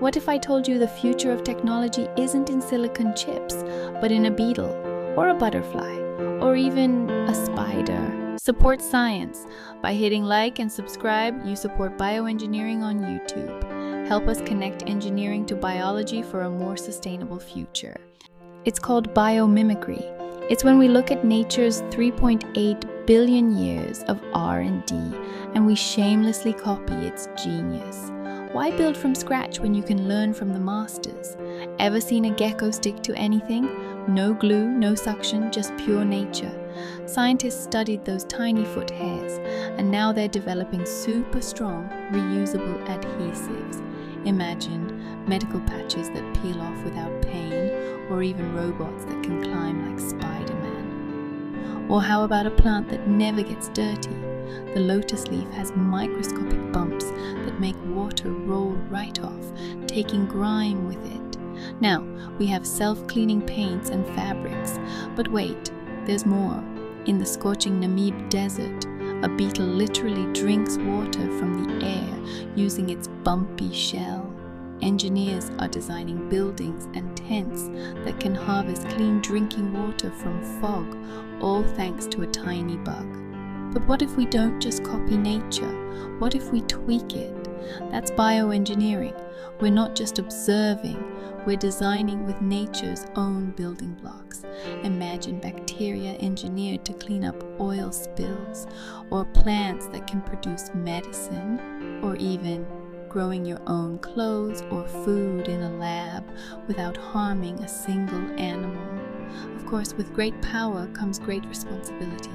What if I told you the future of technology isn't in silicon chips, but in a beetle, or a butterfly, or even a spider? Support science. By hitting like and subscribe, you support bioengineering on YouTube. Help us connect engineering to biology for a more sustainable future. It's called biomimicry. It's when we look at nature's 3.8 billion years of R&D and we shamelessly copy its genius. Why build from scratch when you can learn from the masters? Ever seen a gecko stick to anything? No glue, no suction, just pure nature. Scientists studied those tiny foot hairs, and now they're developing super strong, reusable adhesives. Imagine medical patches that peel off without pain, or even robots that can climb like Spider-Man. Or how about a plant that never gets dirty? The lotus leaf has microscopic bumps that make water roll right off, taking grime with it. Now, we have self-cleaning paints and fabrics, but wait, there's more. In the scorching Namib desert, a beetle literally drinks water from the air using its bumpy shell. Engineers are designing buildings and tents that can harvest clean drinking water from fog, all thanks to a tiny bug. But what if we don't just copy nature? What if we tweak it? That's bioengineering. We're not just observing, we're designing with nature's own building blocks. Imagine bacteria engineered to clean up oil spills, or plants that can produce medicine, or even growing your own clothes or food in a lab without harming a single animal. Of course, with great power comes great responsibility.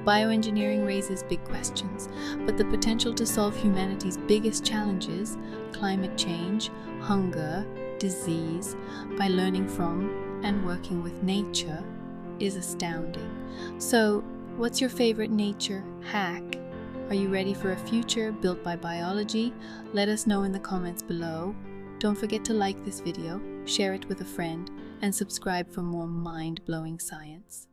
Bioengineering raises big questions, but the potential to solve humanity's biggest challenges, climate change, hunger, disease, by learning from and working with nature, is astounding. So, what's your favorite nature hack? Are you ready for a future built by biology? Let us know in the comments below. Don't forget to like this video, share it with a friend, and subscribe for more mind-blowing science.